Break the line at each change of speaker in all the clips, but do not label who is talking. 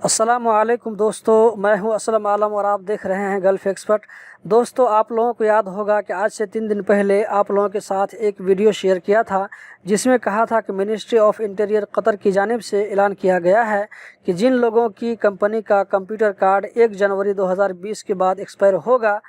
अस्सलामुअलैकुम दोस्तों, मैं हूं असलम आलम और आप देख रहे हैं गल्फ़ एक्सपर्ट। दोस्तों, आप लोगों को याद होगा कि आज से 3 दिन पहले आप लोगों के साथ एक वीडियो शेयर किया था जिसमें कहा था कि मिनिस्ट्री ऑफ इंटीरियर कतर की जानिब से ऐलान किया गया है कि जिन लोगों की कंपनी का कंप्यूटर कार्ड 1 जनवरी 2020 के बाद एक्सपायर होगा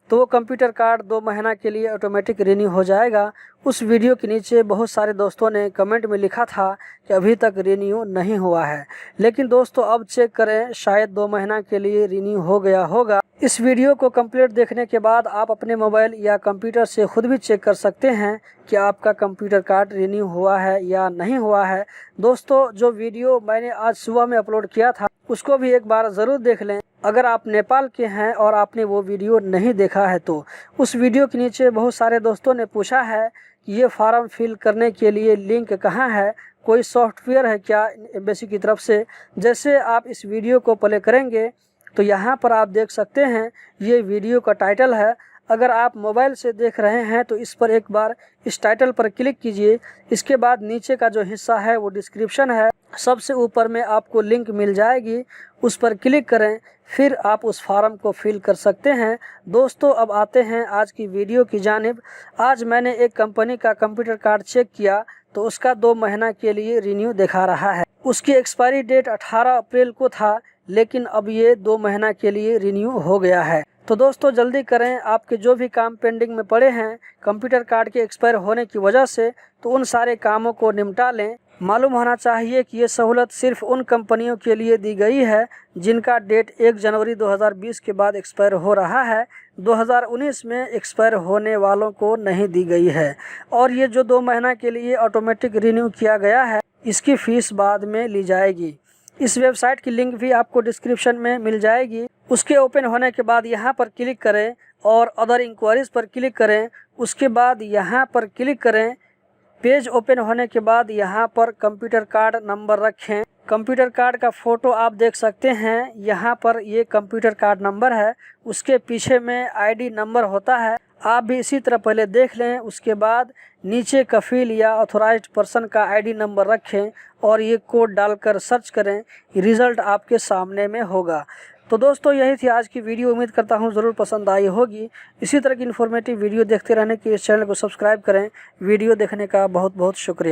तो वो कंप्यूटर कार्ड 2 महीना के लिए ऑटोमेटिक रिन्यू हो जाएगा। उस वीडियो के नीचे बहुत सारे दोस्तों ने कमेंट में लिखा था कि अभी तक रिन्यू नहीं हुआ है, लेकिन दोस्तों अब चेक करें, शायद 2 महीना के लिए रिन्यू हो गया होगा। इस वीडियो को कंप्लीट देखने के बाद आप अपने मोबाइल या कंप्यूटर से खुद भी चेक कर सकते हैं कि आपका कंप्यूटर कार्ड रिन्यू हुआ है या नहीं हुआ है। दोस्तों, जो वीडियो मैंने आज सुबह में अपलोड किया था उसको भी एक बार ज़रूर देख लें। अगर आप नेपाल के हैं और आपने वो वीडियो नहीं देखा है तो उस वीडियो के नीचे बहुत सारे दोस्तों ने पूछा है कि ये फॉर्म फिल करने के लिए लिंक कहाँ है, कोई सॉफ्टवेयर है क्या एम्बेसी की तरफ से। जैसे आप इस वीडियो को प्ले करेंगे तो यहाँ पर आप देख सकते हैं ये वीडियो का टाइटल है। अगर आप मोबाइल से देख रहे हैं तो इस पर एक बार इस टाइटल पर क्लिक कीजिए। इसके बाद नीचे का जो हिस्सा है वो डिस्क्रिप्शन है, सबसे ऊपर में आपको लिंक मिल जाएगी, उस पर क्लिक करें, फिर आप उस फॉर्म को फिल कर सकते हैं। दोस्तों, अब आते हैं आज की वीडियो की जानिब। आज मैंने एक कंपनी का कंप्यूटर कार्ड चेक किया तो उसका 2 महीना के लिए रिन्यू दिखा रहा है। उसकी एक्सपायरी डेट 18 अप्रैल को था, लेकिन अब ये 2 महीना के लिए रिन्यू हो गया है। तो दोस्तों जल्दी करें, आपके जो भी काम पेंडिंग में पड़े हैं कंप्यूटर कार्ड के एक्सपायर होने की वजह से, तो उन सारे कामों को निपटा लें। मालूम होना चाहिए कि ये सहूलत सिर्फ उन कंपनियों के लिए दी गई है जिनका डेट 1 जनवरी 2020 के बाद एक्सपायर हो रहा है। 2019 में एक्सपायर होने वालों को नहीं दी गई है। और ये जो 2 महीना के लिए ऑटोमेटिक रिन्यू किया गया है, इसकी फ़ीस बाद में ली जाएगी। इस वेबसाइट की लिंक भी आपको डिस्क्रिप्शन में मिल जाएगी। उसके ओपन होने के बाद यहाँ पर क्लिक करें और अदर इंक्वायरीज़ पर क्लिक करें। उसके बाद यहाँ पर क्लिक करें। पेज ओपन होने के बाद यहाँ पर कंप्यूटर कार्ड नंबर रखें। कंप्यूटर कार्ड का फ़ोटो आप देख सकते हैं, यहाँ पर ये कंप्यूटर कार्ड नंबर है, उसके पीछे में आईडी नंबर होता है। आप भी इसी तरह पहले देख लें। उसके बाद नीचे कफील या ऑथोराइज्ड पर्सन का आईडी नंबर रखें और ये कोड डालकर सर्च करें, रिज़ल्ट आपके सामने में होगा। तो दोस्तों, यही थी आज की वीडियो। उम्मीद करता हूँ ज़रूर पसंद आई होगी। इसी तरह की इन्फॉर्मेटिव वीडियो देखते रहने के लिए इस चैनल को सब्सक्राइब करें। वीडियो देखने का बहुत बहुत शुक्रिया।